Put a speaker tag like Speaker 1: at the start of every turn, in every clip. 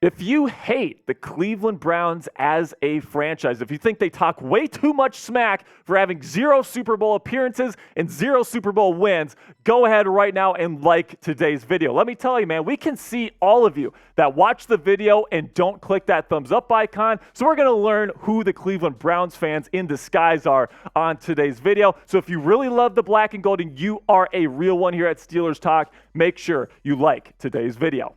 Speaker 1: If you hate the Cleveland Browns as a franchise, if you think they talk way too much smack for having 0 Super Bowl appearances and 0 Super Bowl wins, go ahead right now and like today's video. Let me tell you, man, we can see all of you that watch the video and don't click that thumbs up icon. So we're going to learn who the Cleveland Browns fans in disguise are on today's video. So if you really love the black and gold and you are a real one here at Steelers Talk, make sure you like today's video.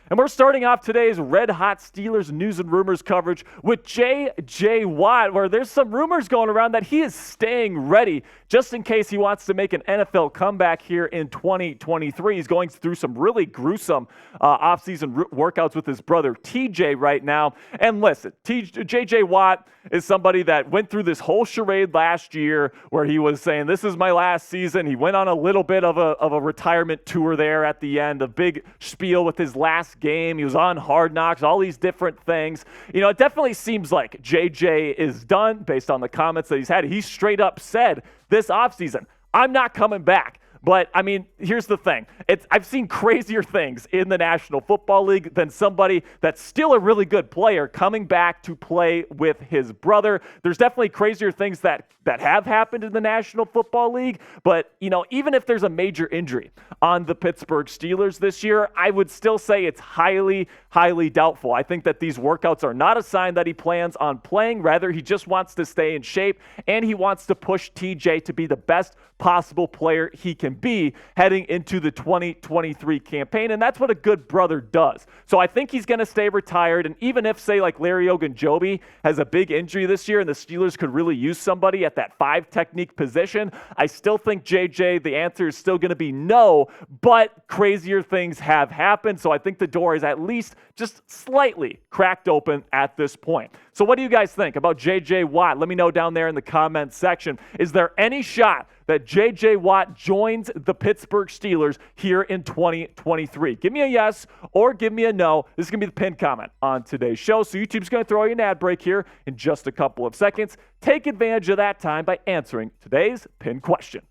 Speaker 1: And we're starting off today's Red Hot Steelers news and rumors coverage with J.J. Watt, where there's some rumors going around that he is staying ready just in case he wants to make an NFL comeback here in 2023. He's going through some really gruesome offseason workouts with his brother TJ right now. And listen, J.J. Watt is somebody that went through this whole charade last year where he was saying, this is my last season. He went on a little bit of a retirement tour there at the end, a big spiel with his last game. He was on Hard Knocks, all these different things. You know, it definitely seems like JJ is done based on the comments that he's had. He straight up said this offseason, I'm not coming back. But, I mean, here's the thing. I've seen crazier things in the National Football League than somebody that's still a really good player coming back to play with his brother. There's definitely crazier things that have happened in the National Football League. But, you know, even if there's a major injury on the Pittsburgh Steelers this year, I would still say it's highly, highly doubtful. I think that these workouts are not a sign that he plans on playing. Rather, he just wants to stay in shape, and he wants to push TJ to be the best possible player he can be heading into the 2023 campaign, and that's what a good brother does. So I think he's going to stay retired, and even if, say, like Larry Ogunjobi has a big injury this year and the Steelers could really use somebody at that 5 technique position, I still think JJ, the answer is still going to be no, but crazier things have happened, so I think the door is at least just slightly cracked open at this point. So what do you guys think about J.J. Watt? Let me know down there in the comments section. Is there any shot that J.J. Watt joins the Pittsburgh Steelers here in 2023? Give me a yes or give me a no. This is going to be the pinned comment on today's show. So YouTube's going to throw you an ad break here in just a couple of seconds. Take advantage of that time by answering today's pinned question.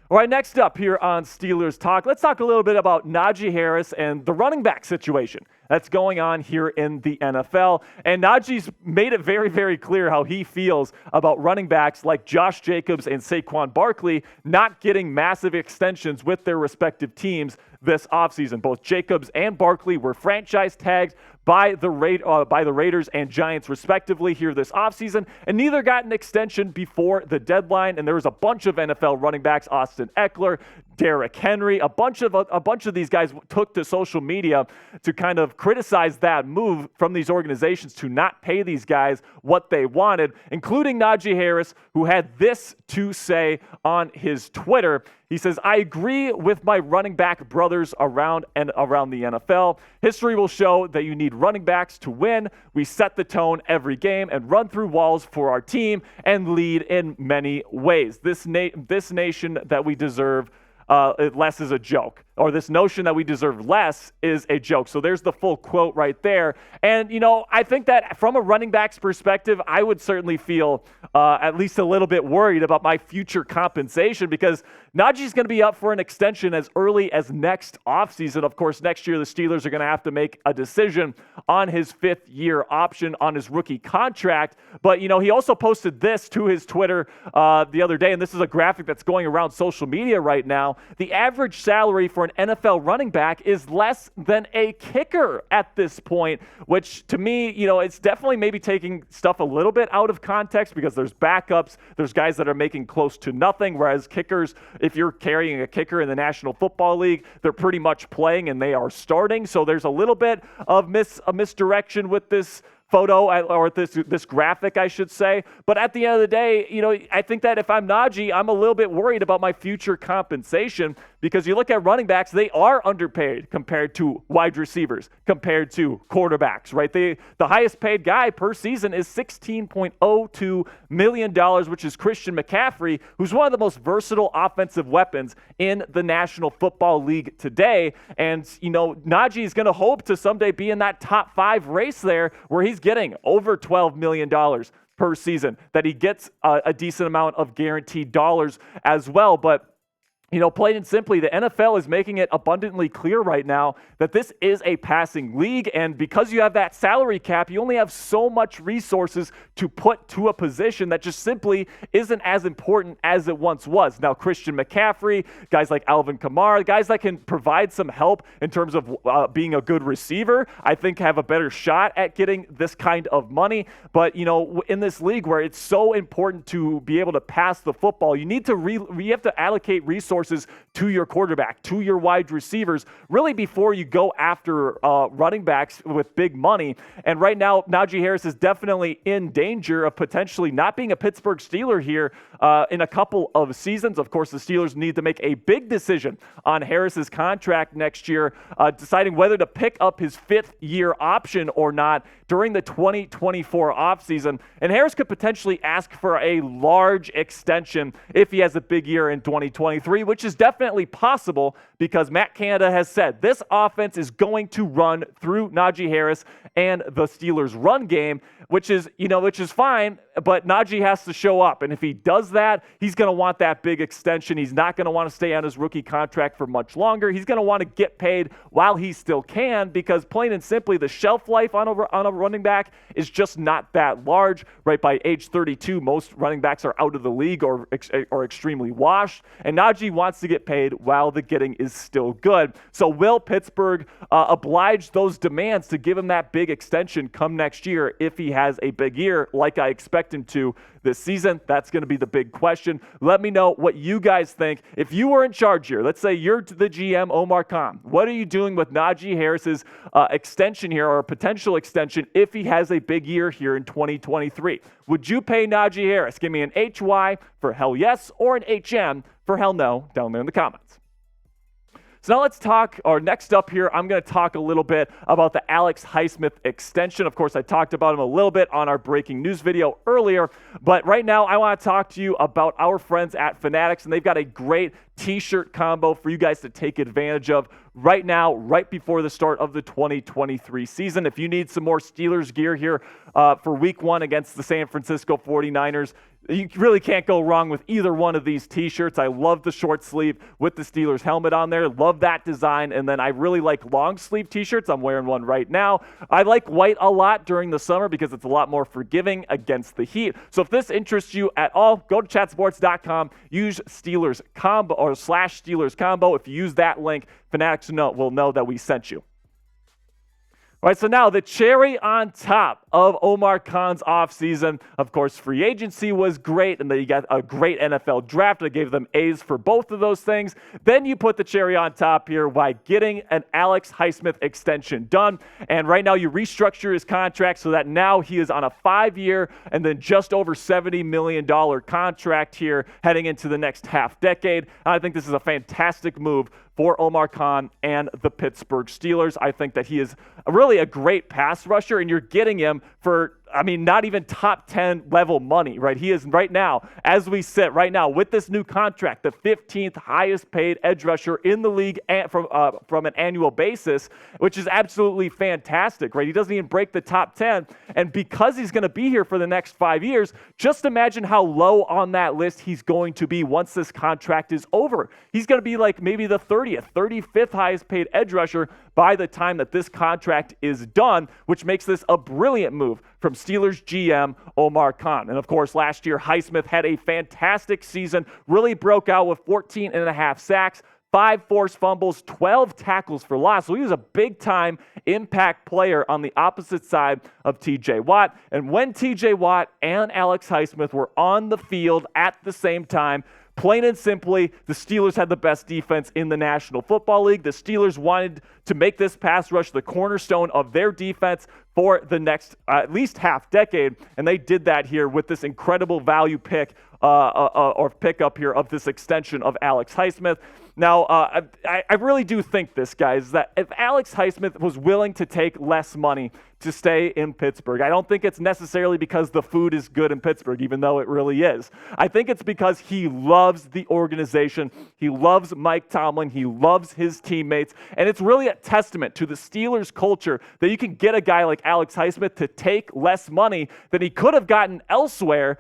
Speaker 1: All right, next up here on Steelers Talk, let's talk a little bit about Najee Harris and the running back situation that's going on here in the NFL. And Najee's made it very, very clear how he feels about running backs like Josh Jacobs and Saquon Barkley not getting massive extensions with their respective teams this offseason. Both Jacobs and Barkley were franchise tagged by the Raiders and Giants respectively here this offseason, and neither got an extension before the deadline. And there was a bunch of NFL running backs, Austin Eckler, Derrick Henry, a bunch of these guys took to social media to kind of criticize that move from these organizations to not pay these guys what they wanted, including Najee Harris, who had this to say on his Twitter. He says, I agree with my running back brothers around the NFL. History will show that you need running backs to win. We set the tone every game and run through walls for our team and lead in many ways. This nation that we deserve less is a joke, or this notion that we deserve less is a joke. So there's the full quote right there. And, you know, I think that from a running back's perspective, I would certainly feel at least a little bit worried about my future compensation because Najee's going to be up for an extension as early as next offseason. Of course, next year the Steelers are going to have to make a decision on his 5th-year option on his rookie contract. But, you know, he also posted this to his Twitter the other day, and this is a graphic that's going around social media right now. The average salary for an NFL running back is less than a kicker at this point, which to me, you know, it's definitely maybe taking stuff a little bit out of context because there's backups, there's guys that are making close to nothing, whereas kickers, if you're carrying a kicker in the National Football League, they're pretty much playing and they are starting. So there's a little bit of misdirection with this photo or this graphic, I should say. But at the end of the day, you know, I think that if I'm Najee, I'm a little bit worried about my future compensation because you look at running backs, they are underpaid compared to wide receivers, compared to quarterbacks, right? The highest paid guy per season is $16.02 million, which is Christian McCaffrey, who's one of the most versatile offensive weapons in the National Football League today. And, you know, Najee is going to hope to someday be in that top 5 race there where he's getting over $12 million per season, that he gets a decent amount of guaranteed dollars as well. But Plain and simply, the NFL is making it abundantly clear right now that this is a passing league. And because you have that salary cap, you only have so much resources to put to a position that just simply isn't as important as it once was. Now, Christian McCaffrey, guys like Alvin Kamara, guys that can provide some help in terms of being a good receiver, I think have a better shot at getting this kind of money. But, in this league where it's so important to be able to pass the football, you have to allocate resources to your quarterback, to your wide receivers, really before you go after running backs with big money. And right now, Najee Harris is definitely in danger of potentially not being a Pittsburgh Steeler here in a couple of seasons. Of course, the Steelers need to make a big decision on Harris's contract next year, deciding whether to pick up his fifth-year option or not during the 2024 offseason. And Harris could potentially ask for a large extension if he has a big year in 2023, which is definitely possible because Matt Canada has said this offense is going to run through Najee Harris and the Steelers' run game, which is fine, but Najee has to show up. And if he does that, he's going to want that big extension. He's not going to want to stay on his rookie contract for much longer. He's going to want to get paid while he still can because plain and simply, the shelf life on a running back is just not that large. Right by age 32, most running backs are out of the league or extremely washed. And Najee wants to get paid while the getting is still good. So will Pittsburgh oblige those demands to give him that big extension come next year if he has a big year like I expect him to this season? That's going to be the big question. Let me know what you guys think. If you were in charge here, let's say you're the GM, Omar Khan, what are you doing with Najee Harris's extension here, or a potential extension if he has a big year here in 2023? Would you pay Najee Harris? Give me an HY for hell yes or an HM for hell no down there in the comments. So now let's talk, or next up here, I'm going to talk a little bit about the Alex Highsmith extension. Of course, I talked about him a little bit on our breaking news video earlier, but right now I want to talk to you about our friends at Fanatics, and they've got a great t-shirt combo for you guys to take advantage of right now, right before the start of the 2023 season. If you need some more Steelers gear here for week one against the San Francisco 49ers, you really can't go wrong with either one of these t-shirts. I love the short sleeve with the Steelers helmet on there. Love that design. And then I really like long sleeve t-shirts. I'm wearing one right now. I like white a lot during the summer because it's a lot more forgiving against the heat. So if this interests you at all, go to chatsports.com, use Steelers combo or /Steelers combo. If you use that link, Fanatics will know that we sent you. All right, so now the cherry on top of Omar Khan's offseason, of course, free agency was great, and then you got a great NFL draft. I gave them A's for both of those things. Then you put the cherry on top here by getting an Alex Highsmith extension done. And right now you restructure his contract so that now he is on a 5-year and then just over $70 million contract here heading into the next half decade. I think this is a fantastic move for Omar Khan and the Pittsburgh Steelers. I think that he is really a great pass rusher, and you're getting him for, not even top 10 level money, right? He is right now, as we sit right now with this new contract, the 15th highest paid edge rusher in the league from an annual basis, which is absolutely fantastic, right? He doesn't even break the top 10. And because he's going to be here for the next 5 years, just imagine how low on that list he's going to be once this contract is over. He's going to be like maybe the 30th, 35th highest paid edge rusher by the time that this contract is done, which makes this a brilliant move from Steelers GM Omar Khan. And of course, last year, Highsmith had a fantastic season, really broke out with 14.5 sacks, 5 forced fumbles, 12 tackles for loss. So he was a big-time impact player on the opposite side of T.J. Watt. And when T.J. Watt and Alex Highsmith were on the field at the same time, plain and simply, the Steelers had the best defense in the National Football League. The Steelers wanted to make this pass rush the cornerstone of their defense for the next at least half decade, and they did that here with this incredible value pick or pickup here of this extension of Alex Highsmith. Now, I really do think this, guys, that if Alex Highsmith was willing to take less money to stay in Pittsburgh. I don't think it's necessarily because the food is good in Pittsburgh, even though it really is. I think it's because he loves the organization. He loves Mike Tomlin. He loves his teammates. And it's really a testament to the Steelers culture that you can get a guy like Alex Highsmith to take less money than he could have gotten elsewhere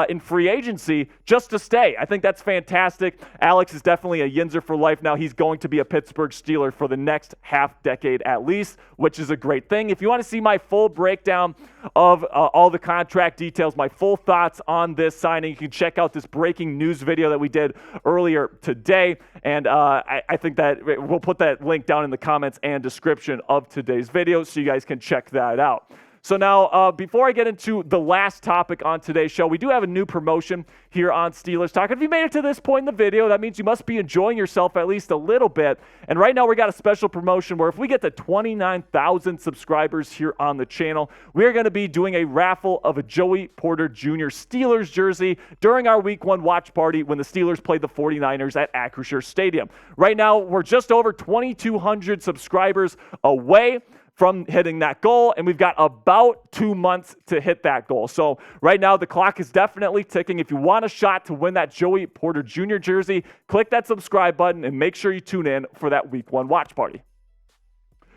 Speaker 1: in free agency just to stay. I think that's fantastic. Alex is definitely a Yinzer for life now. He's going to be a Pittsburgh Steeler for the next half decade at least, which is a great thing. If you want to see my full breakdown of all the contract details, my full thoughts on this signing, you can check out this breaking news video that we did earlier today. And I think that we'll put that link down in the comments and description of today's video so you guys can check that out. So now, before I get into the last topic on today's show, we do have a new promotion here on Steelers Talk. If you made it to this point in the video, that means you must be enjoying yourself at least a little bit. And right now, we got a special promotion where if we get to 29,000 subscribers here on the channel, we're going to be doing a raffle of a Joey Porter Jr. Steelers jersey during our Week 1 watch party when the Steelers played the 49ers at Acrisure Stadium. Right now, we're just over 2,200 subscribers away from hitting that goal, and we've got about 2 months to hit that goal. So right now, the clock is definitely ticking. If you want a shot to win that Joey Porter Jr. jersey, click that subscribe button and make sure you tune in for that Week 1 watch party.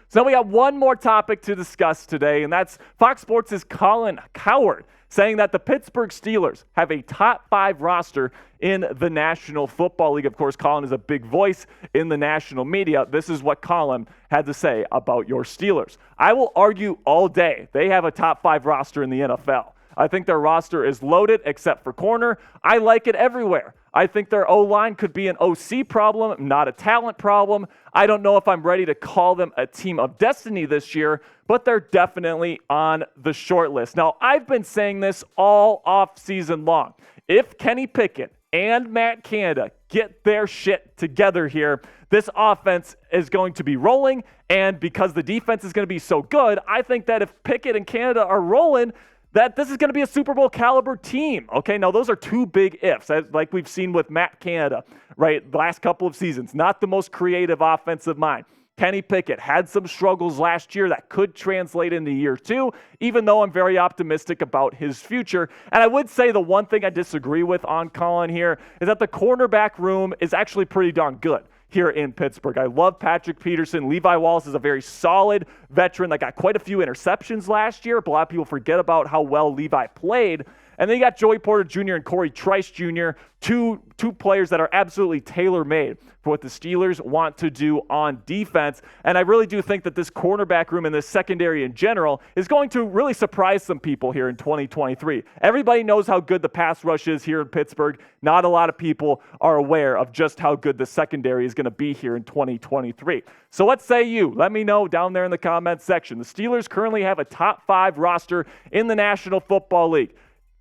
Speaker 1: So now we got one more topic to discuss today, and that's Fox Sports' Colin Cowherd saying that the Pittsburgh Steelers have a top 5 roster in the National Football League. Of course, Colin is a big voice in the national media. This is what Colin had to say about your Steelers. I will argue all day they have a top 5 roster in the NFL. I think their roster is loaded except for corner. I like it everywhere. I think their O-line could be an OC problem, not a talent problem. I don't know if I'm ready to call them a team of destiny this year, but they're definitely on the short list. Now, I've been saying this all off season long. If Kenny Pickett and Matt Canada get their shit together here, this offense is going to be rolling, and because the defense is going to be so good, I think that if Pickett and Canada are rolling, that this is going to be a Super Bowl caliber team. Okay, now those are two big ifs, like we've seen with Matt Canada, right? The last couple of seasons, not the most creative offensive mind. Kenny Pickett had some struggles last year that could translate into year 2, even though I'm very optimistic about his future. And I would say the one thing I disagree with on Colin here is that the cornerback room is actually pretty darn good here in Pittsburgh. I love Patrick Peterson. Levi Wallace is a very solid veteran that got quite a few interceptions last year. But a lot of people forget about how well Levi played. And then you got Joey Porter Jr. and Corey Trice Jr., two players that are absolutely tailor-made for what the Steelers want to do on defense. And I really do think that this cornerback room and this secondary in general is going to really surprise some people here in 2023. Everybody knows how good the pass rush is here in Pittsburgh. Not a lot of people are aware of just how good the secondary is going to be here in 2023. So what say you? Let me know down there in the comments section. The Steelers currently have a top 5 roster in the National Football League.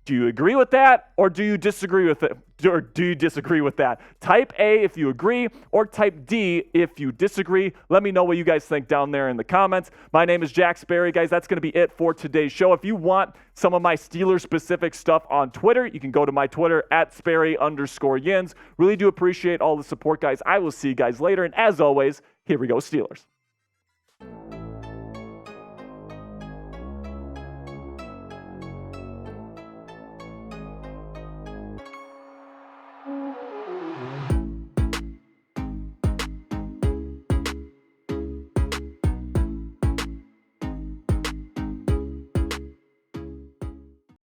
Speaker 1: Do you agree with that, or do you disagree with it? Or do you disagree with that? Type A if you agree, or type D if you disagree. Let me know what you guys think down there in the comments. My name is Jack Sperry, guys. That's going to be it for today's show. If you want some of my Steelers-specific stuff on Twitter, you can go to my Twitter at Sperry_Yins. Really do appreciate all the support, guys. I will see you guys later. And as always, here we go, Steelers.